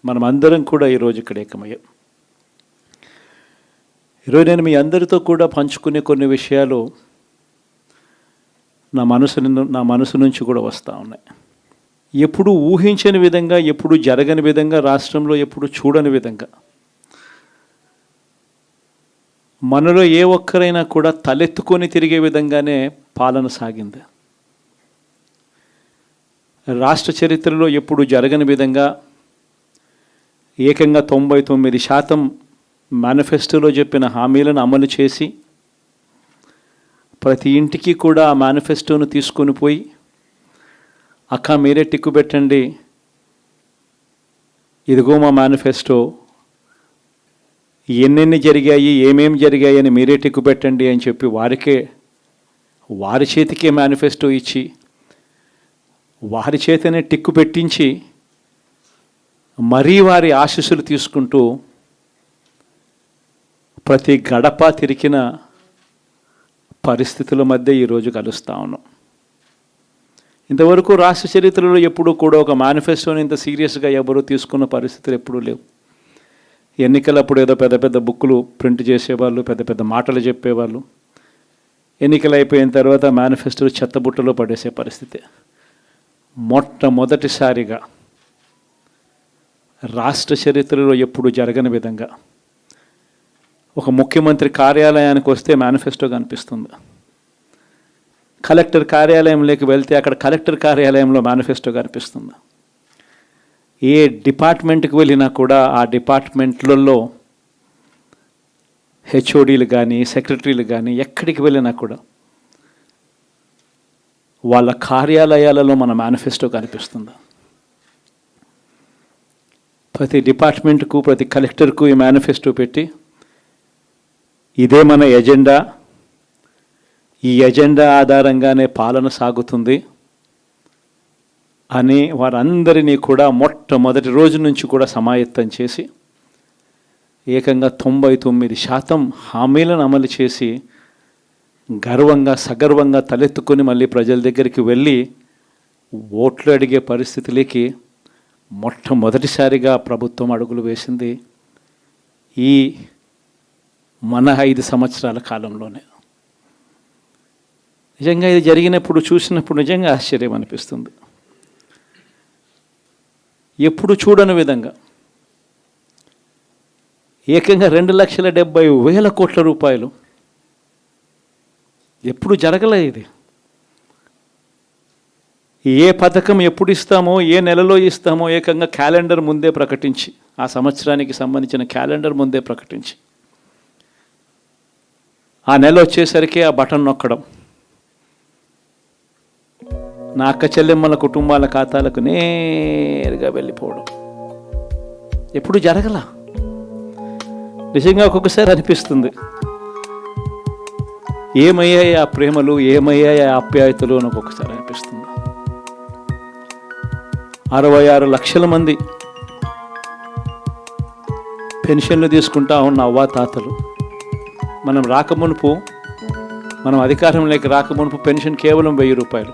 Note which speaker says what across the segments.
Speaker 1: మనం అందరం కూడా ఈరోజు ఇక్కడ ఏకమయ్యాం. ఈరోజు నేను మీ అందరితో కూడా పంచుకునే కొన్ని విషయాలు నా మనసు నుంచి కూడా వస్తూ ఉన్నాయి. ఎప్పుడు ఊహించని విధంగా, ఎప్పుడు జరగని విధంగా, రాష్ట్రంలో ఎప్పుడు చూడని విధంగా మనలో ఏ ఒక్కరైనా కూడా తలెత్తుకొని తిరిగే విధంగానే పాలన సాగింది. రాష్ట్ర చరిత్రలో ఎప్పుడు జరగని విధంగా ఏకంగా 99% మేనిఫెస్టోలో చెప్పిన హామీలను అమలు చేసి ప్రతి ఇంటికి కూడా ఆ మేనిఫెస్టోను తీసుకొని పోయి, అక్క మీరే టిక్కు పెట్టండి, ఇదిగో మా మేనిఫెస్టో, ఎన్నెన్ని జరిగాయి, ఏమేమి జరిగాయి అని మీరే టిక్కు పెట్టండి అని చెప్పి వారి చేతికే మేనిఫెస్టో ఇచ్చి వారి చేతనే టిక్కు పెట్టించి మరీ వారి ఆశీస్సులు తీసుకుంటూ ప్రతి గడప తిరిగిన పరిస్థితుల మధ్య ఈరోజు కలుస్తూ ఉన్నాం. ఇంతవరకు రాష్ట్ర చరిత్రలో ఎప్పుడూ కూడా ఒక మేనిఫెస్టోని ఇంత సీరియస్గా ఎవరు తీసుకున్న పరిస్థితులు ఎప్పుడూ లేవు. ఎన్నికలప్పుడు ఏదో పెద్ద పెద్ద బుక్కులు ప్రింట్ చేసేవాళ్ళు, పెద్ద పెద్ద మాటలు చెప్పేవాళ్ళు. ఎన్నికలు అయిపోయిన తర్వాత మేనిఫెస్టోలు చెత్తబుట్టలో పడేసే పరిస్థితి. మొట్టమొదటిసారిగా రాష్ట్ర చరిత్రలో ఎప్పుడు జరగని విధంగా ఒక ముఖ్యమంత్రి కార్యాలయానికి వస్తే మేనిఫెస్టో కనిపిస్తుంది. కలెక్టర్ కార్యాలయంలోకి వెళ్తే అక్కడ కలెక్టర్ కార్యాలయంలో మేనిఫెస్టో కనిపిస్తుంది. ఏ డిపార్ట్మెంట్కి వెళ్ళినా కూడా ఆ డిపార్ట్మెంట్లలో హెచ్ఓడీలు కానీ, సెక్రటరీలు కానీ ఎక్కడికి వెళ్ళినా కూడా వాళ్ళ కార్యాలయాలలో మన మేనిఫెస్టో కనిపిస్తుంది. ప్రతి డిపార్ట్మెంట్కు, ప్రతి కలెక్టర్కు ఈ మేనిఫెస్టో పెట్టి ఇదే మన ఎజెండా, ఈ ఎజెండా ఆధారంగానే పాలన సాగుతుంది అని వారందరినీ కూడా మొట్టమొదటి రోజు నుంచి కూడా సమాయత్తం చేసి ఏకంగా 99% హామీలను అమలు చేసి గర్వంగా, సగర్వంగా తలెత్తుకొని మళ్ళీ ప్రజల దగ్గరికి వెళ్ళి ఓట్లు అడిగే పరిస్థితులకి మొట్టమొదటిసారిగా ప్రభుత్వం అడుగులు వేసింది ఈ మన 5 సంవత్సరాల కాలంలోనే. నిజంగా ఇది జరిగినప్పుడు, చూసినప్పుడు నిజంగా ఆశ్చర్యం అనిపిస్తుంది. ఎప్పుడు చూడని విధంగా ఏకంగా 2,70,000 కోట్ల రూపాయలు, ఎప్పుడు జరగలే ఇది. ఏ పథకం ఎప్పుడు ఇస్తామో, ఏ నెలలో ఇస్తామో ఏకంగా క్యాలెండర్ ముందే ప్రకటించి, ఆ సంవత్సరానికి సంబంధించిన క్యాలెండర్ ముందే ప్రకటించి, ఆ నెల వచ్చేసరికి ఆ బటన్ నొక్కడం, నా అక్క చెల్లెమ్మల కుటుంబాల ఖాతాలకు నేరుగా వెళ్ళిపోవడం ఎప్పుడు జరగల. నిజంగా ఒక్కొక్కసారి అనిపిస్తుంది, ఏమయ్యాయి ఆ ప్రేమలు, ఏమయ్యాయి ఆ ఆప్యాయతలు అని ఒక్కొక్కసారి అనిపిస్తుంది. 66 లక్షల మంది పెన్షన్లు తీసుకుంటా ఉన్న అవ్వాతాతలు, మనం అధికారంలోకి రాకమునుపు పెన్షన్ కేవలం 1000 రూపాయలు,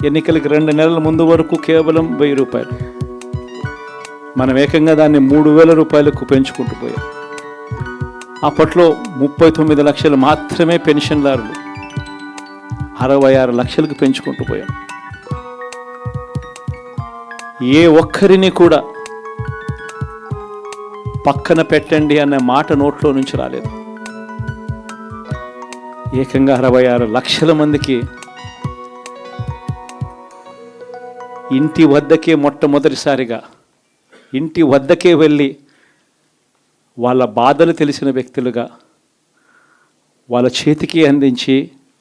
Speaker 1: ఎన్నికలకి 2 నెలల ముందు వరకు కేవలం 1000 రూపాయలు. మనం ఏకంగా దాన్ని 3,000 రూపాయలకు పెంచుకుంటూ పోయాం. అప్పట్లో 39 లక్షలు మాత్రమే పెన్షన్దారులు, 66 లక్షలకు పెంచుకుంటూ పోయాం. ఏ ఒక్కరిని కూడా పక్కన పెట్టండి అనే మాట నోట్లో నుంచి రాలేదు. ఏకంగా 66 లక్షల మందికి ఇంటి వద్దకే మొట్టమొదటిసారిగా ఇంటి వద్దకే వెళ్ళి వాళ్ళ బాధలు తెలిసిన వ్యక్తులుగా వాళ్ళ చేతికి అందించి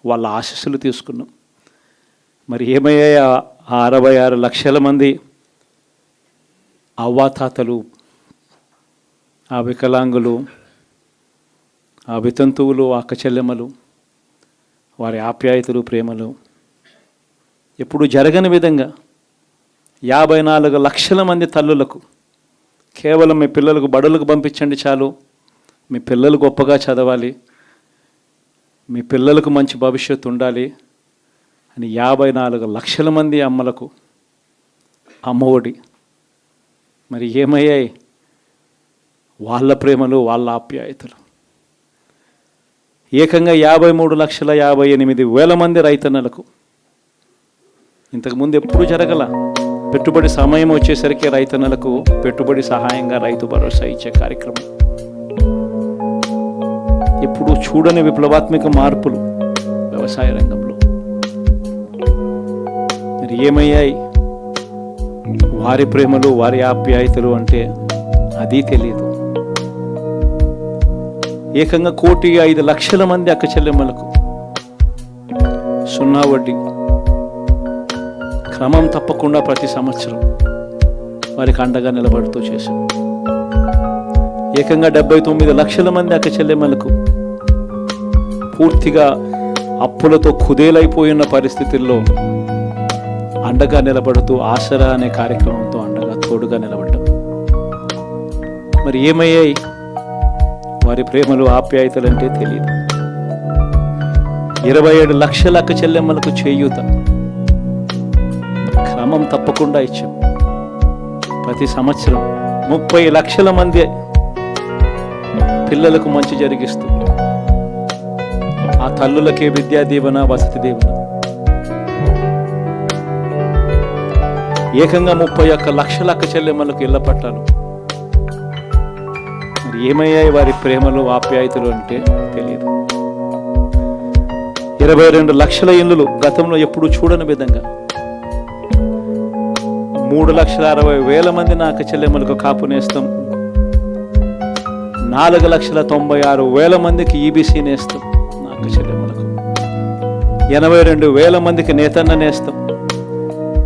Speaker 1: వాళ్ళ ఆశీస్సులు తీసుకున్నాం. మరి ఏమయ్యాయి ఆ 66 లక్షల మంది అవ్వాతాతలు, ఆ వికలాంగులు, ఆ వితంతువులు, అక్క చెల్లెమ్మలు, వారి ఆప్యాయతలు, ప్రేమలు ఎప్పుడు జరగని విధంగా 54 లక్షల మంది తల్లులకు కేవలం మీ పిల్లలకు బడులకు పంపించండి చాలు, మీ పిల్లలు గొప్పగా చదవాలి, మీ పిల్లలకు మంచి భవిష్యత్తు ఉండాలి అని 54 లక్షల మంది అమ్మలకు అమ్మఒడి మరి ఏమయ్యాయి వాళ్ళ ప్రేమలు, వాళ్ళ ఆప్యాయతలు? ఏకంగా 53,58,000 మంది రైతన్నలకు ఇంతకుముందు ఎప్పుడు జరగల. పెట్టుబడి సమయం వచ్చేసరికి రైతన్నలకు పెట్టుబడి సహాయంగా రైతు భరోసా ఇచ్చే కార్యక్రమం. ఇప్పుడు చూడని విప్లవాత్మక మార్పులు వ్యవసాయ రంగంలో. మరి ఏమయ్యాయి వారి ప్రేమలు, వారి ఆప్యాయతలు అంటే అది తెలియదు. ఏకంగా 1,05,00,000 మంది అక్క చెల్లెమ్మలకు 0 వడ్డీ క్రమం తప్పకుండా ప్రతి సంవత్సరం వారికి అండగా నిలబడుతూ చేశాం. ఏకంగా 79,00,000 మంది అక్క చెల్లెమ్మలకు పూర్తిగా అప్పులతో కుదేలైపోయిన పరిస్థితుల్లో అండగా నిలబడుతూ ఆసరా అనే కార్యక్రమంతో అండగా తోడుగా నిలబడ్డాం. మరి ఏమయ్యాయి వారి ప్రేమలు, ఆప్యాయతలు అంటే తెలియదు. 27 లక్షల అక్క చెల్లెమ్మలకు చేయూత క్రమం తప్పకుండా ఇచ్చాం. ప్రతి సంవత్సరం 30 లక్షల మంది పిల్లలకు మంచి జరిగిస్తూ ఆ తల్లులకే విద్యా దీవెన, వసతి దీవెన. ఏకంగా 31 లక్షల అక్క చెల్లెమ్మలకు ఇళ్ల పట్టాలు. మరి ఏమయ్యాయి వారి ప్రేమలు, ఆప్యాయతలు అంటే తెలియదు. 22 లక్షల ఇళ్ళు గతంలో ఎప్పుడు చూడని విధంగా 3,60,000 మంది నా అక్క చెల్లెమ్మలకు కాపు నేస్తం, 4,96,000 మందికి ఈబీసీ నేస్తం నా అక్క చెల్లెమ్మలకు, 82,000 మందికి నేతన్న నేస్తం,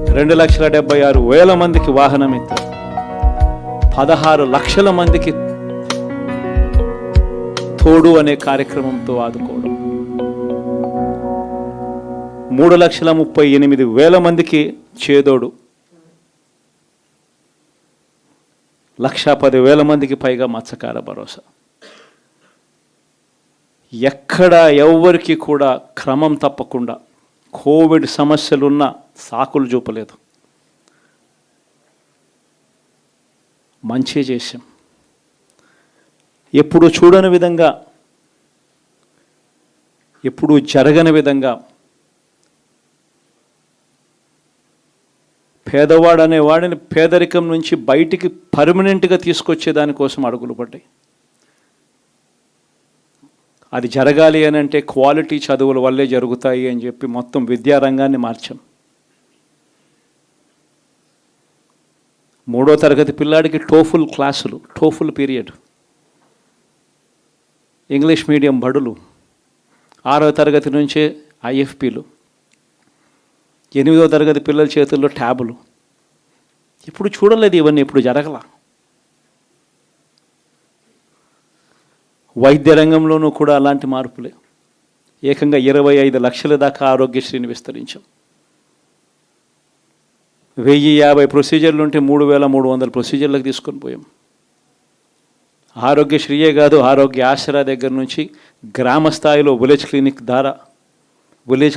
Speaker 1: 2,76,000 మందికి వాహనం ఇస్తాం, 16 లక్షల మందికి తోడు అనే కార్యక్రమంతో ఆదుకోవడం, 3,38,000 మందికి చేదోడు, 1,10,000 మందికి పైగా మత్స్యకార భరోసా. ఎక్కడ ఎవ్వరికి కూడా క్రమం తప్పకుండా కోవిడ్ సమస్యలున్న సాకులు చూపలేదు. మంచి చేశాం. ఎప్పుడు చూడని విధంగా, ఎప్పుడు జరగని విధంగా పేదవాడు అనేవాడిని పేదరికం నుంచి బయటికి పర్మనెంట్గా తీసుకొచ్చే దానికోసం అడుగులు పడ్డాయి. అది జరగాలి అని అంటే క్వాలిటీ చదువుల వల్లే జరుగుతాయి అని చెప్పి మొత్తం విద్యారంగాన్ని మార్చాం. 3వ తరగతి పిల్లాడికి టోఫుల్ క్లాసులు, టోఫుల్ పీరియడ్, ఇంగ్లీష్ మీడియం బడులు, 6వ తరగతి నుంచే ఐఎఫ్పీలు, 8వ తరగతి పిల్లల చేతుల్లో ట్యాబులు. ఇప్పుడు చూడలేదు ఇవన్నీ, ఇప్పుడు జరగల. వైద్య రంగంలోనూ కూడా అలాంటి మార్పులే. ఏకంగా 25 లక్షల దాకా ఆరోగ్యశ్రీని విస్తరించాం. 1,050 ప్రొసీజర్లు ఉంటే 3,300 ప్రొసీజర్లకు తీసుకొని పోయాం. ఆరోగ్యశ్రీయే కాదు, ఆరోగ్య ఆసరా దగ్గర నుంచి గ్రామ స్థాయిలో విలేజ్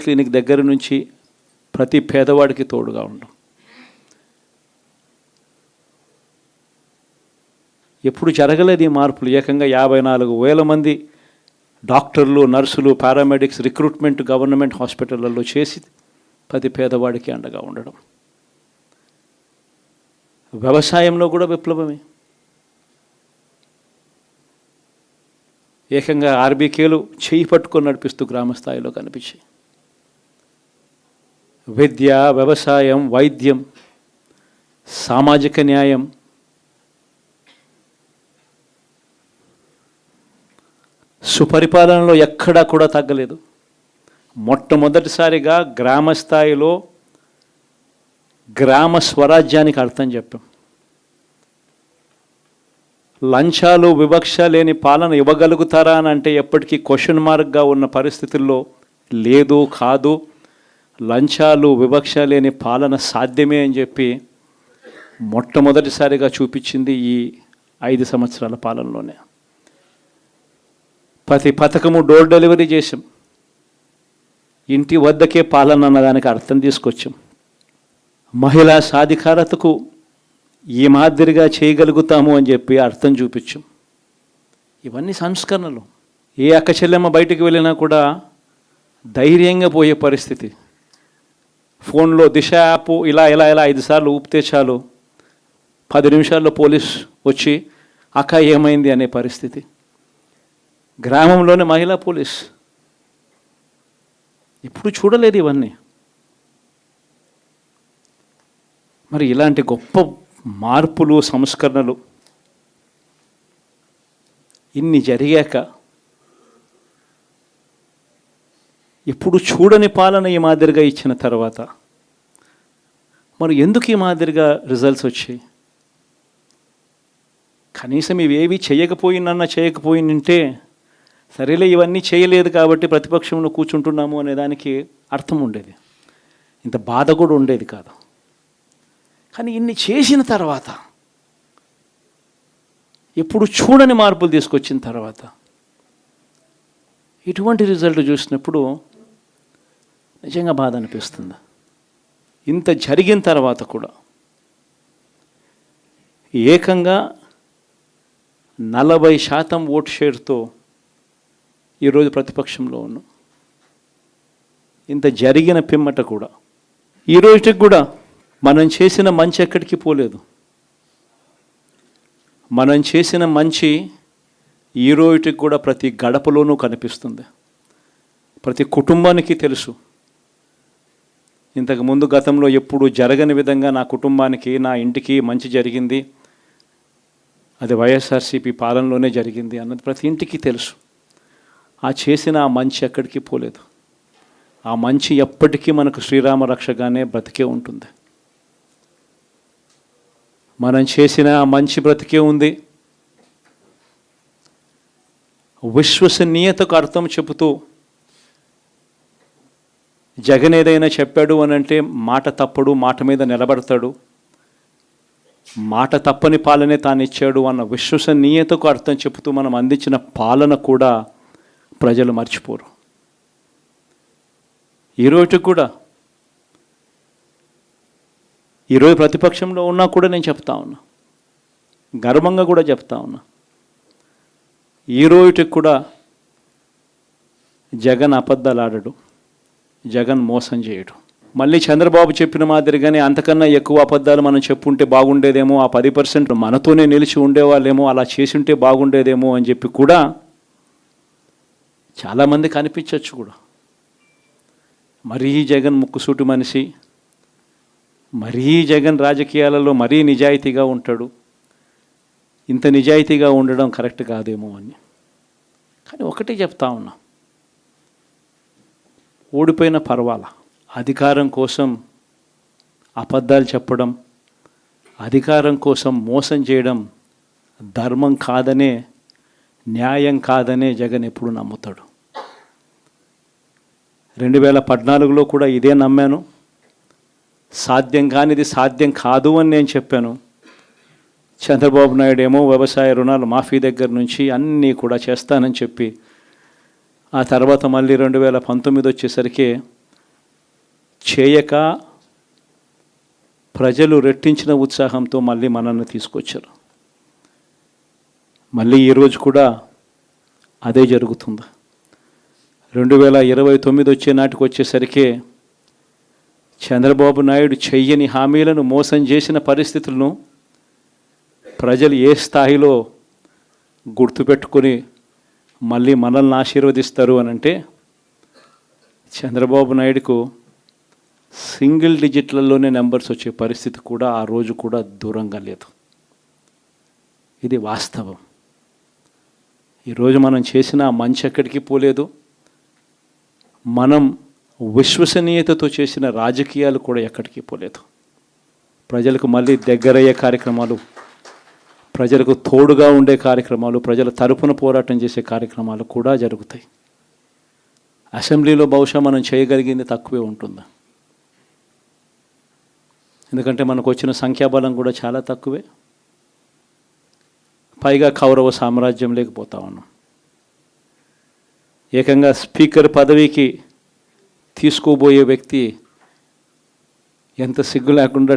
Speaker 1: క్లినిక్ దగ్గర నుంచి ప్రతి పేదవాడికి తోడుగా ఉండడం. ఎప్పుడు జరగలేదు ఈ మార్పులు. ఏకంగా 54,000 మంది డాక్టర్లు, నర్సులు, పారామెడిక్స్ రిక్రూట్మెంట్ గవర్నమెంట్ హాస్పిటళ్లలో చేసి ప్రతి పేదవాడికి అండగా ఉండడం. వ్యవసాయంలో కూడా విప్లవమే. ఏకంగా ఆర్బీకేలు చేయి పట్టుకొని నడిపిస్తూ గ్రామ స్థాయిలో కనిపించాయి. విద్య, వ్యవసాయం, వైద్యం, సామాజిక న్యాయం, సుపరిపాలనలో ఎక్కడా కూడా తగ్గలేదు. మొట్టమొదటిసారిగా గ్రామ స్థాయిలో గ్రామ స్వరాజ్యానికి అర్థం చెప్పాం. లంచాలు, వివక్ష లేని పాలన ఇవ్వగలుగుతారా అని అంటే ఎప్పటికీ క్వశ్చన్ మార్క్గా ఉన్న పరిస్థితుల్లో లేదు, కాదు, లంచాలు, వివక్ష లేని పాలన సాధ్యమే అని చెప్పి మొట్టమొదటిసారిగా చూపించింది ఈ 5 సంవత్సరాల పాలనలోనే. ప్రతి పథకము డోర్ డెలివరీ చేసాం. ఇంటి వద్దకే పాలన అన్నదానికి అర్థం తీసుకొచ్చాం. మహిళా సాధికారతకు ఈ మాదిరిగా చేయగలుగుతాము అని చెప్పి అర్థం చూపించాం. ఇవన్నీ సంస్కరణలు. ఏ అక్క చెల్లెమ్మ బయటికి వెళ్ళినా కూడా ధైర్యంగా పోయే పరిస్థితి. ఫోన్లో దిశ యాప్ ఇలా 5 సార్లు ఊపితే చాలు 10 నిమిషాల్లో పోలీస్ వచ్చి అక్క ఏమైంది అనే పరిస్థితి. గ్రామంలోనే మహిళా పోలీస్. ఇప్పుడు చూడలేదు ఇవన్నీ. మరి ఇలాంటి గొప్ప మార్పులు, సంస్కరణలు ఇన్ని జరిగాక ఇప్పుడు చూడని పాలన ఈ మాదిరిగా ఇచ్చిన తర్వాత మరి ఎందుకు ఈ మాదిరిగా రిజల్ట్స్ వచ్చాయి? కనీసం ఇవేవి చేయకపోయిందంటే సరేలే ఇవన్నీ చేయలేదు కాబట్టి ప్రతిపక్షంలో కూర్చుంటున్నాము అనే దానికి అర్థం ఉండేది, ఇంత బాధ కూడా ఉండేది కాదు. కానీ ఇన్ని చేసిన తర్వాత, ఎప్పుడు చూడని మార్పులు తీసుకొచ్చిన తర్వాత ఇటువంటి రిజల్ట్ చూసినప్పుడు నిజంగా బాధ అనిపిస్తుంది. ఇంత జరిగిన తర్వాత కూడా ఏకంగా 40% ఓటు షేర్తో ఈరోజు ప్రతిపక్షంలో ఉన్నాం. ఇంత జరిగిన పిమ్మట కూడా ఈ రోజుకి కూడా మనం చేసిన మంచి ఎక్కడికి పోలేదు. మనం చేసిన మంచి ఈ రోజుకి కూడా ప్రతి గడపలోనూ కనిపిస్తుంది, ప్రతి కుటుంబానికి తెలుసు. ఇంతకుముందు గతంలో ఎప్పుడు జరగని విధంగా నా కుటుంబానికి, నా ఇంటికి మంచి జరిగింది, అది వైఎస్ఆర్సీపీ పాలనలోనే జరిగింది అన్నది ప్రతి ఇంటికి తెలుసు. ఆ చేసిన ఆ మంచి ఎక్కడికి పోలేదు. ఆ మంచి ఎప్పటికీ మనకు శ్రీరామ రక్షగానే బ్రతికే ఉంటుంది. మనం చేసిన ఆ మంచి బ్రతికే ఉంది. విశ్వసనీయతకు అర్థం చెబుతూ జగన్ ఏదైనా చెప్పాడు అని అంటే మాట తప్పడు, మాట మీద నిలబడతాడు, మాట తప్పని పాలనే తాను ఇచ్చాడు అన్న విశ్వసనీయతకు అర్థం చెబుతూ మనం అందించిన పాలన కూడా ప్రజలు మర్చిపోరు. ఈరోజు కూడా ఈరోజు ప్రతిపక్షంలో ఉన్నా కూడా నేను చెప్తా ఉన్నా, గర్వంగా కూడా చెప్తా ఉన్నా, ఈరోజుకి కూడా జగన్ అబద్ధాలు ఆడడు, జగన్ మోసం చేయడు. మళ్ళీ చంద్రబాబు చెప్పిన మాదిరిగానే అంతకన్నా ఎక్కువ అబద్ధాలు మనం చెప్పుంటే బాగుండేదేమో, ఆ 10% మనతోనే నిలిచి ఉండేవాళ్ళేమో, అలా చేసుంటే బాగుండేదేమో అని చెప్పి కూడా చాలామంది కనిపించవచ్చు కూడా. మరీ జగన్ ముక్కుసూటి మనిషి, మరీ జగన్ రాజకీయాలలో మరీ నిజాయితీగా ఉంటాడు, ఇంత నిజాయితీగా ఉండడం కరెక్ట్ కాదేమో అని. కానీ ఒకటే చెప్తా ఉన్నా, ఓడిపోయిన పర్వాలా, అధికారం కోసం అబద్ధాలు చెప్పడం, అధికారం కోసం మోసం చేయడం ధర్మం కాదనే, న్యాయం కాదనే జగన్ ఎప్పుడు నమ్ముతాడు. 2014లో కూడా ఇదే నమ్మాను. సాధ్యం కానిది సాధ్యం కాదు అని నేను చెప్పాను. చంద్రబాబు నాయుడు ఏమో వ్యవసాయ రుణాలు మాఫీ దగ్గర నుంచి అన్నీ కూడా చేస్తానని చెప్పి, ఆ తర్వాత మళ్ళీ 2019 వచ్చేసరికి చేయక ప్రజలు రెట్టించిన ఉత్సాహంతో మళ్ళీ మనల్ని తీసుకొచ్చారు. మళ్ళీ ఈరోజు కూడా అదే జరుగుతుంది. 2029 వచ్చే నాటికి వచ్చేసరికి చంద్రబాబు నాయుడు చెయ్యని హామీలను, మోసం చేసిన పరిస్థితులను ప్రజలు ఏ స్థాయిలో గుర్తుపెట్టుకొని మళ్ళీ మనల్ని ఆశీర్వదిస్తారు అని అంటే, చంద్రబాబు నాయుడుకు సింగిల్ డిజిట్లలోనే నెంబర్స్ వచ్చే పరిస్థితి కూడా ఆ రోజు కూడా దూరంగా లేదు. ఇది వాస్తవం. ఈరోజు మనం చేసిన మంచి ఎక్కడికి పోలేదు. మనం విశ్వసనీయతతో చేసిన రాజకీయాలు కూడా ఎక్కడికి పోలేదు. ప్రజలకు మళ్ళీ దగ్గరయ్యే కార్యక్రమాలు, ప్రజలకు తోడుగా ఉండే కార్యక్రమాలు, ప్రజల తరపున పోరాటం చేసే కార్యక్రమాలు కూడా జరుగుతాయి. అసెంబ్లీలో బహుశా మనం చేయగలిగింది తక్కువే ఉంటుంది, ఎందుకంటే మనకు వచ్చిన సంఖ్యాబలం కూడా చాలా తక్కువే. పైగా కౌరవ సామ్రాజ్యం లేకపోతా ఉన్నాం. ఏకంగా స్పీకర్ పదవికి తీసుకోబోయే వ్యక్తి ఎంత సిగ్గు లేకుండా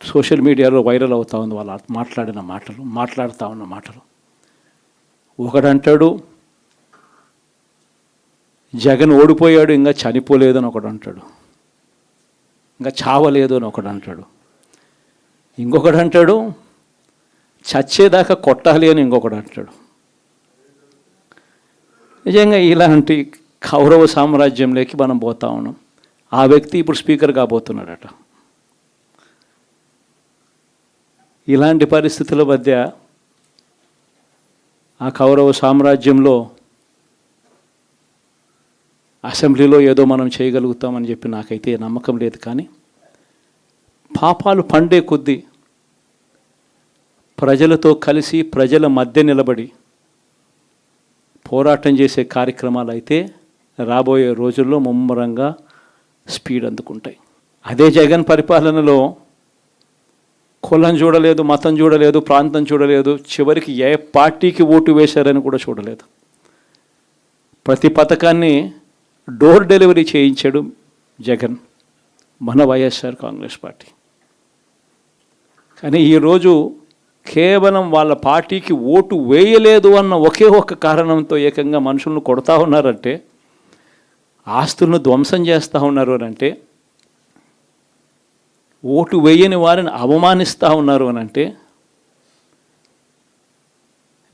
Speaker 1: సోషల్ మీడియాలో వైరల్ అవుతూ ఉంది వాళ్ళు మాట్లాడుతూ ఉన్న మాటలు. ఒకడంటాడు జగన్ ఓడిపోయాడు ఇంకా చనిపోలేదు అని ఒకడు అంటాడు, ఇంకా చావలేదు అని ఒకడు అంటాడు, ఇంకొకడు అంటాడు చచ్చేదాకా కొట్టాలి అని ఇంకొకడు అంటాడు. నిజంగా ఇలాంటి కౌరవ సామ్రాజ్యంలోకి మనం పోతా ఉన్నాం. ఆ వ్యక్తి ఇప్పుడు స్పీకర్ కాబోతున్నాడట. ఇలాంటి పరిస్థితుల మధ్య ఆ కౌరవ సామ్రాజ్యంలో అసెంబ్లీలో ఏదో మనం చేయగలుగుతామని చెప్పి నాకైతే నమ్మకం లేదు. కానీ పాపాలు పండే కొద్దీ ప్రజలతో కలిసి ప్రజల మధ్య నిలబడి పోరాటం చేసే కార్యక్రమాలు అయితే రాబోయే రోజుల్లో ముమ్మరంగా స్పీడ్ అందుకుంటాయి. అదే జగన్ పరిపాలనలో కులం చూడలేదు, మతం చూడలేదు, ప్రాంతం చూడలేదు, చివరికి ఏ పార్టీకి ఓటు వేశారని కూడా చూడలేదు. ప్రతి పథకాన్ని డోర్ డెలివరీ చేయించాడు జగన్, మన వైఎస్ఆర్ కాంగ్రెస్ పార్టీ. కానీ ఈరోజు కేవలం వాళ్ళ పార్టీకి ఓటు వేయలేదు అన్న ఒకే ఒక్క కారణంతో ఏకంగా మనుషులను కొడతా ఉన్నారంటే, ఆస్తులను ధ్వంసం చేస్తూ ఉన్నారు అని అంటే, ఓటు వేయని వారిని అవమానిస్తూ ఉన్నారు అని అంటే,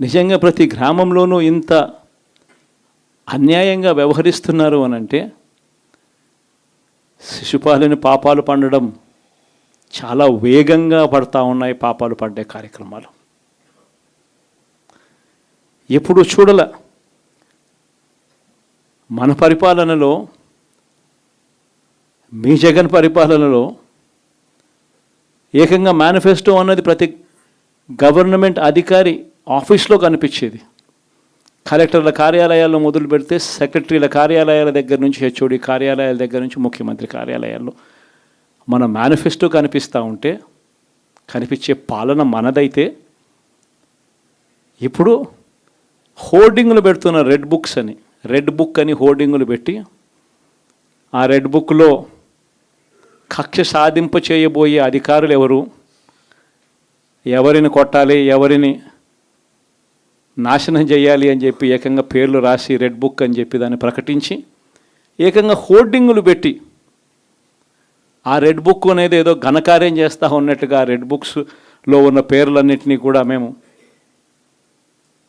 Speaker 1: నిజంగా ప్రతి గ్రామంలోనూ ఇంత అన్యాయంగా వ్యవహరిస్తున్నారు అని అంటే, శిశుపాలని పాపాలు పండడం చాలా వేగంగా పడతా ఉన్నాయి. పాపాలు పడ్డే కార్యక్రమాలు ఎప్పుడు చూడల. మన పరిపాలనలో, మీ జగన్ పరిపాలనలో ఏకంగా మేనిఫెస్టో అన్నది ప్రతి గవర్నమెంట్ అధికారి ఆఫీస్లో కనిపించేది. కలెక్టర్ల కార్యాలయాల్లో మొదలు పెడితే సెక్రటరీల కార్యాలయాల దగ్గర నుంచి, హెచ్ఓడి కార్యాలయాల దగ్గర నుంచి ముఖ్యమంత్రి కార్యాలయాల్లో మన మేనిఫెస్టో కనిపిస్తూ ఉంటే, కనిపించే పాలన మనదైతే, ఇప్పుడు హోర్డింగులు పెడుతున్న రెడ్ బుక్ అని హోర్డింగులు పెట్టి, ఆ రెడ్ బుక్లో కక్ష సాధింప చేయబోయే అధికారులు ఎవరు, ఎవరిని కొట్టాలి, ఎవరిని నాశనం చేయాలి అని చెప్పి ఏకంగా పేర్లు రాసి రెడ్ బుక్ అని చెప్పి దాన్ని ప్రకటించి ఏకంగా హోర్డింగులు పెట్టి, ఆ రెడ్ బుక్ అనేది ఏదో ఘనకార్యం చేస్తూ ఉన్నట్టుగా ఆ రెడ్ బుక్స్లో ఉన్న పేర్లన్నింటినీ కూడా మేము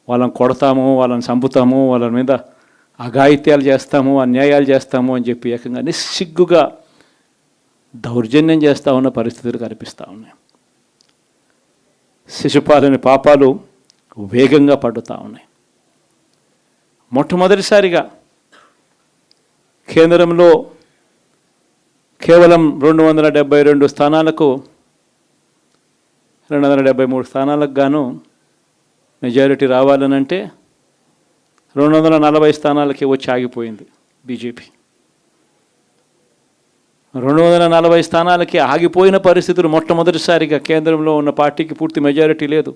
Speaker 1: వాళ్ళని కొడతాము, వాళ్ళని చంపుతాము, వాళ్ళ మీద అఘాయిత్యాలు చేస్తాము, అన్యాయాలు చేస్తాము అని చెప్పి ఏకంగా నిస్సిగ్గుగా దౌర్జన్యం చేస్తూ ఉన్న పరిస్థితులు కనిపిస్తూ ఉన్నాయి. శిశుపాలని పాపాలు వేగంగా పడుతూ ఉన్నాయి. మొట్టమొదటిసారిగా కేంద్రంలో కేవలం 272 స్థానాలకు 273 స్థానాలకు గాను మెజారిటీ రావాలనంటే 240 స్థానాలకి వచ్చి ఆగిపోయింది బీజేపీ. 240 స్థానాలకి ఆగిపోయిన పరిస్థితులు మొట్టమొదటిసారిగా కేంద్రంలో ఉన్న పార్టీకి పూర్తి మెజారిటీ లేదు.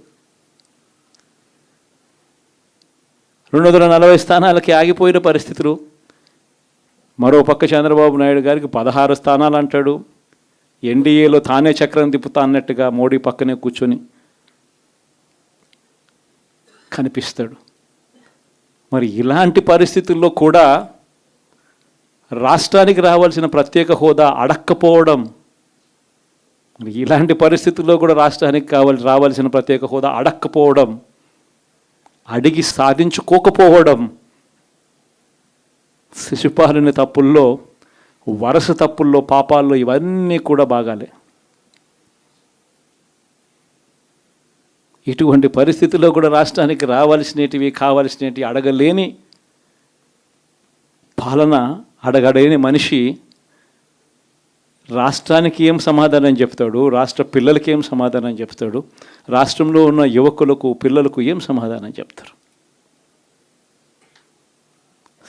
Speaker 1: 240 స్థానాలకి ఆగిపోయిన పరిస్థితులు. మరో పక్క చంద్రబాబు నాయుడు గారికి 16 స్థానాలు అంటాడు. ఎన్డీఏలో తానే చక్రం తిప్పుతా అన్నట్టుగా మోడీ పక్కనే కూర్చొని కనిపిస్తాడు. మరి ఇలాంటి పరిస్థితుల్లో కూడా రాష్ట్రానికి రావాల్సిన ప్రత్యేక హోదా అడక్కపోవడం, ఇలాంటి పరిస్థితుల్లో కూడా రాష్ట్రానికి రావాల్సిన ప్రత్యేక హోదా అడక్కపోవడం, అడిగి సాధించుకోకపోవడం, శిశుపాలని తప్పుల్లో, వరుస తప్పుల్లో, పాపాల్లో ఇవన్నీ కూడా బాగాలే. ఇటువంటి పరిస్థితుల్లో కూడా రాష్ట్రానికి రావాల్సినవి, కావాల్సినవి అడగలేని పాలన, అడగలేని మనిషి రాష్ట్రానికి ఏం సమాధానం చెప్తాడు, రాష్ట్ర పిల్లలకి ఏం సమాధానం చెప్తాడు, రాష్ట్రంలో ఉన్న యువకులకు, పిల్లలకు ఏం సమాధానం చెప్తారు?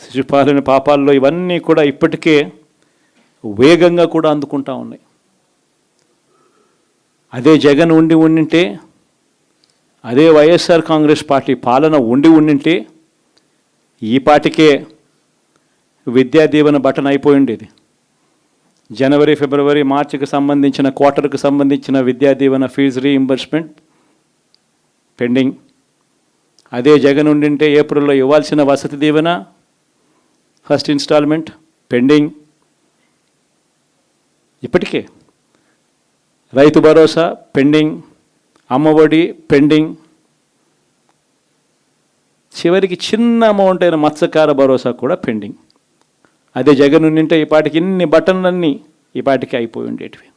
Speaker 1: శిశుపాలని పాపాల్లో ఇవన్నీ కూడా ఇప్పటికే వేగంగా కూడా అందుకుంటా ఉన్నాయి. అదే జగన్ ఉండింటే, అదే వైఎస్ఆర్ కాంగ్రెస్ పార్టీ పాలన ఉండింటే ఈ పాటికే విద్యా దీవెన బటన్ అయిపోయి ఉండేది. జనవరి, ఫిబ్రవరి, మార్చికి సంబంధించిన క్వార్టర్కి సంబంధించిన Vidya Deevena fee reimbursement pending. అదే జగన్ ఉండింటే ఏప్రిల్లో ఇవ్వాల్సిన Vasathi Deevena first instalment pending. ఇప్పటికే రైతు భరోసా పెండింగ్, అమ్మఒడి పెండింగ్, చివరికి చిన్న అమౌంట్ అయిన మత్స్యకార భరోసా కూడా పెండింగ్. అదే జగన్ ఉండింటే ఈ పాటికి ఇన్ని బటన్లన్నీ ఈ పాటికి అయిపోయి ఉండేటివి.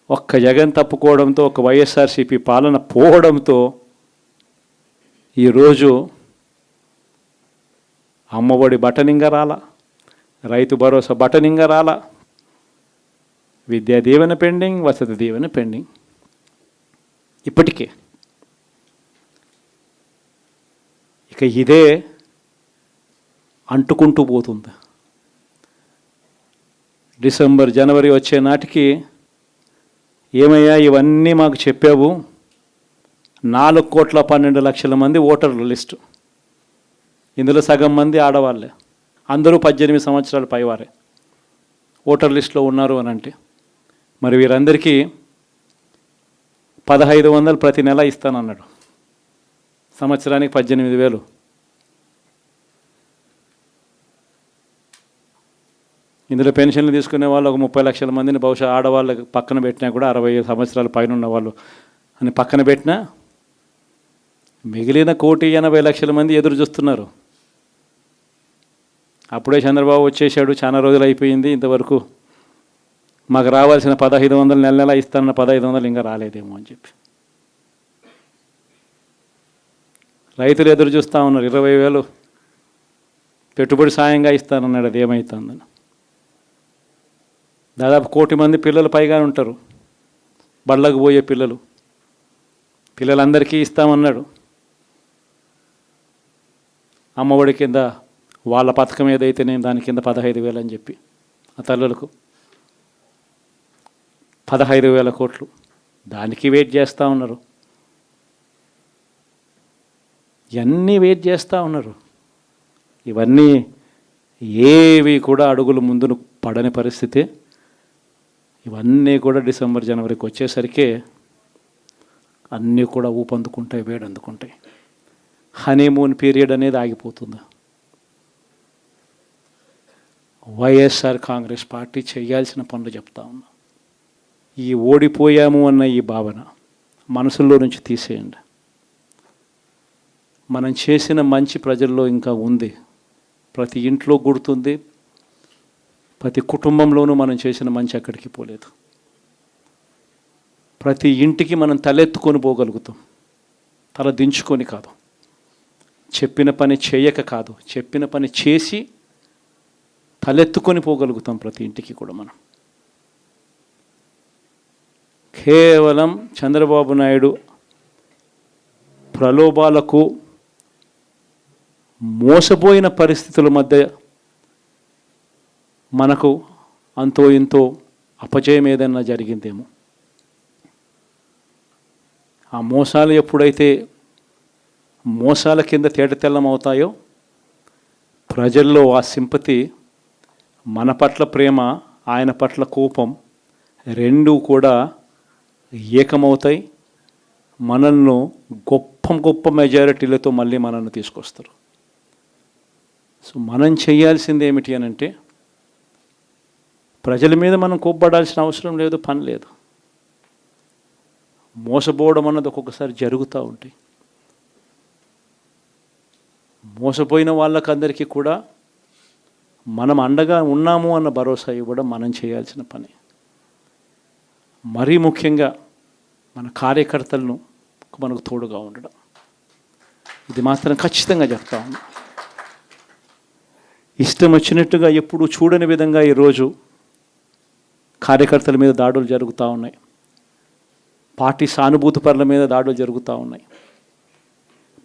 Speaker 1: ఒక్క జగన్ తప్పుకోవడంతో, ఒక వైఎస్ఆర్సీపీ పాలన పోవడంతో ఈరోజు అమ్మఒడి బటనింగా రాలా, రైతు భరోసా బటనింగా రాలా, విద్యా దీవెన పెండింగ్, వసతి దీవెన పెండింగ్. ఇప్పటికే ఇక ఇదే అంటుకుంటూ పోతుంది. డిసెంబర్, జనవరి వచ్చే నాటికి ఏమయ్యా ఇవన్నీ మాకు చెప్పావు, 4,12,00,000 మంది ఓటర్ల లిస్టు, ఇందులో సగం మంది ఆడవాళ్ళే, అందరూ 18 సంవత్సరాల పైవారే ఓటర్ లిస్టులో ఉన్నారు అని అంటే, మరి వీరందరికీ 1,500 ప్రతి నెల ఇస్తానన్నాడు, సంవత్సరానికి 18,000. ఇందులో పెన్షన్లు తీసుకునే వాళ్ళు ఒక 30 లక్షల మందిని బహుశా ఆడవాళ్ళకి పక్కన పెట్టినా కూడా 60 సంవత్సరాల పైన ఉన్న వాళ్ళు అని పక్కన పెట్టినా మిగిలిన 1,80,00,000 మంది ఎదురు చూస్తున్నారు. అప్పుడే చంద్రబాబు వచ్చేసాడు, చాలా రోజులు అయిపోయింది, ఇంతవరకు మాకు రావాల్సిన 1,500 నెల నెల ఇస్తానన్న 1,500 ఇంకా రాలేదేమో అని చెప్పి రైతులు ఎదురు చూస్తూ ఉన్నారు. 20,000 పెట్టుబడి సాయంగా ఇస్తానన్నాడు, అది ఏమవుతుందని. దాదాపు 1,000,000 మంది పిల్లలు పైగా ఉంటారు, బళ్ళకు పోయే పిల్లలందరికీ ఇస్తామన్నాడు. అమ్మఒడి కింద వాళ్ళ పథకం ఏదైతే నేను దాని కింద 15,000 అని చెప్పి ఆ తల్లులకు 15,000 కోట్లు, దానికి వెయిట్ చేస్తూ ఉన్నారు. ఇవన్నీ వెయిట్ చేస్తూ ఉన్నారు. ఇవన్నీ ఏవి కూడా అడుగులు ముందును పడని పరిస్థితి. ఇవన్నీ కూడా డిసెంబర్, జనవరికి వచ్చేసరికి అన్నీ కూడా ఊపందుకుంటాయి, వేడందుకుంటాయి. హనీమూన్ పీరియడ్ అనేది ఆగిపోతుంది. వైఎస్ఆర్ కాంగ్రెస్ పార్టీ చేయాల్సిన పనులు చెప్తా ఉన్నా. ఈ ఓడిపోయాము అన్న ఈ భావన మనసులో నుంచి తీసేయండి. మనం చేసిన మంచి ప్రజల్లో ఇంకా ఉంది, ప్రతి ఇంట్లో గుర్తుంది, ప్రతి కుటుంబంలోనూ మనం చేసిన మంచి ఎక్కడికి పోలేదు. ప్రతి ఇంటికి మనం తలెత్తుకొని పోగలుగుతాం, తల దించుకొని కాదు, చెప్పిన పని చేయక కాదు, చెప్పిన పని చేసి తలెత్తుకొని పోగలుగుతాం ప్రతి ఇంటికి కూడా. మనం కేవలం చంద్రబాబు నాయుడు ప్రలోభాలకు మోసపోయిన పరిస్థితుల మధ్య మనకు అంతో ఇంతో అపజయం ఏదైనా జరిగిందేమో. ఆ మోసాలు ఎప్పుడైతే మోసాల కింద తేటతెల్లం అవుతాయో, ప్రజల్లో ఆ సింపతి, మన పట్ల ప్రేమ, ఆయన పట్ల కోపం రెండూ కూడా ఏకమవుతాయి. మనల్ని గొప్ప మెజారిటీలతో మళ్ళీ మనల్ని తీసుకొస్తారు. సో మనం చేయాల్సింది ఏమిటి అని అంటే, ప్రజల మీద మనం కోప్పడాల్సిన అవసరం లేదు, పని లేదు. మోసపోవడం అన్నది ఒక్కొక్కసారి జరుగుతూ ఉంటాయి. మోసపోయిన వాళ్ళకందరికీ కూడా మనం అండగా ఉన్నాము అన్న భరోసా ఇవ్వడం మనం చేయాల్సిన పని. మరీ ముఖ్యంగా మన కార్యకర్తలను మనకు తోడుగా ఉండడం, ఇది మాత్రం ఖచ్చితంగా చెప్తా ఉన్నా. ఇష్టం వచ్చినట్టుగా ఎప్పుడు చూడని విధంగా ఈరోజు కార్యకర్తల మీద దాడులు జరుగుతూ ఉన్నాయి, పార్టీ సానుభూతి పరుల మీద దాడులు జరుగుతూ ఉన్నాయి,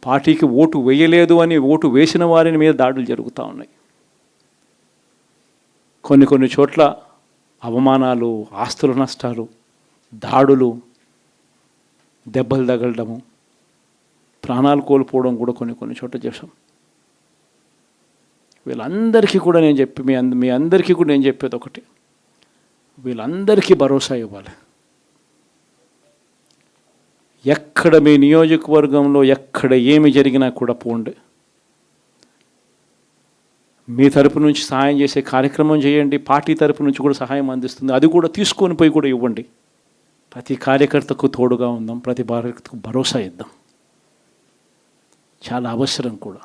Speaker 1: పార్టీకి ఓటు వేయలేదు అని ఓటు వేసిన వారిని మీద దాడులు జరుగుతూ ఉన్నాయి. కొన్ని చోట్ల అవమానాలు, ఆస్తుల నష్టాలు, దాడులు, దెబ్బలు తగలడము, ప్రాణాలు కోల్పోవడం కూడా కొన్ని చోట్ల చేశాం. వీళ్ళందరికీ కూడా నేను చెప్పి మీ అందరికీ కూడా నేను చెప్పేది ఒకటి, వీళ్ళందరికీ భరోసా ఇవ్వాలి. ఎక్కడ మీ నియోజకవర్గంలో ఎక్కడ ఏమి జరిగినా కూడా పోండి, మీ తరపు నుంచి సహాయం చేసే కార్యక్రమం చేయండి. పార్టీ తరపు నుంచి కూడా సహాయం అందిస్తుంది, అది కూడా తీసుకొని పోయి కూడా ఇవ్వండి. ప్రతి కార్యకర్తకు తోడుగా ఉందాం, ప్రతి కార్యకర్తకు భరోసా ఇద్దాం. చాలా అవసరం కూడా.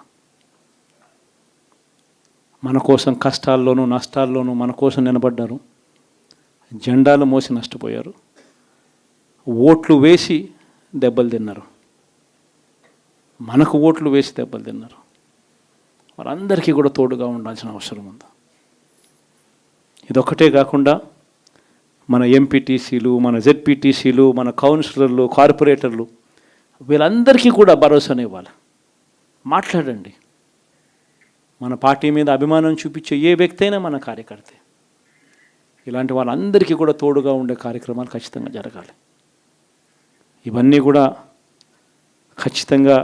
Speaker 1: మన కోసం కష్టాల్లోనూ నష్టాల్లోనూ మన కోసం నిలబడ్డారు, జెండాలు మోసి నష్టపోయారు, ఓట్లు వేసి దెబ్బలు తిన్నారు, మనకు ఓట్లు వేసి దెబ్బలు తిన్నారు. వాళ్ళందరికీ కూడా తోడుగా ఉండాల్సిన అవసరం ఉంది. ఇదొక్కటే కాకుండా మన ఎంపీటీసీలు, మన జెడ్పీటీసీలు, మన కౌన్సిలర్లు, కార్పొరేటర్లు, వీళ్ళందరికీ కూడా భరోసానే ఇవ్వాలి. మాట్లాడండి. మన పార్టీ మీద అభిమానం చూపించే ఏ వ్యక్తి అయినా మన కార్యకర్తే. ఇలాంటి వాళ్ళందరికీ కూడా తోడుగా ఉండే కార్యక్రమాలు ఖచ్చితంగా జరగాలి. ఇవన్నీ కూడా ఖచ్చితంగా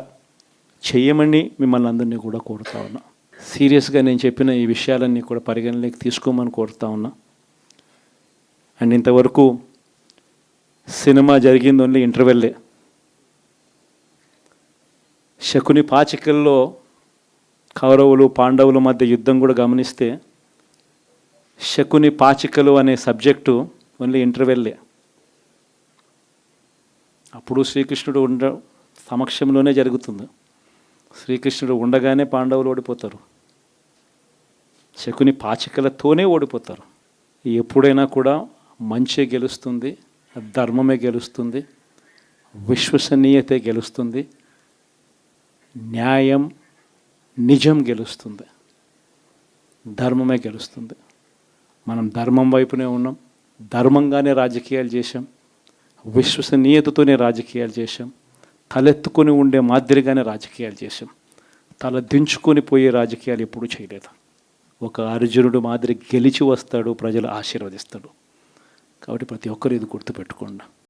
Speaker 1: చేయమని మిమ్మల్ని అందరినీ కూడా కోరుతా ఉన్నా. సీరియస్గా నేను చెప్పిన ఈ విషయాలన్నీ కూడా పరిగణలోకి తీసుకోమని కోరుతా ఉన్నా. అండ్ ఇంతవరకు సినిమా జరిగింది ఓన్లీ ఇంటర్వెల్లే. శకుని పాచికల్లో కౌరవులు పాండవుల మధ్య యుద్ధం కూడా గమనిస్తే శకుని పాచికలు అనే సబ్జెక్టు ఓన్లీ ఇంటర్వెల్లే. అప్పుడు శ్రీకృష్ణుడు సమక్షంలోనే జరుగుతుంది. శ్రీకృష్ణుడు ఉండగానే పాండవులు ఓడిపోతారు, శకుని పాచికలతోనే ఓడిపోతారు. ఎప్పుడైనా కూడా మంచే గెలుస్తుంది, ధర్మమే గెలుస్తుంది, విశ్వసనీయతే గెలుస్తుంది, న్యాయం నిజం గెలుస్తుంది, ధర్మమే గెలుస్తుంది. మనం ధర్మం వైపునే ఉన్నాం, ధర్మంగానే రాజకీయాలు చేశాం, విశ్వసనీయతతోనే రాజకీయాలు చేశాం, తలెత్తుకొని ఉండే మాదిరిగానే రాజకీయాలు చేశాం. తల దించుకొని పోయే రాజకీయాలు ఎప్పుడూ చేయలేదు. ఒక అర్జునుడు మాదిరి గెలిచి వస్తాడు, ప్రజలు ఆశీర్వదిస్తాడు. కాబట్టి ప్రతి ఒక్కరు ఇది గుర్తుపెట్టుకోండి.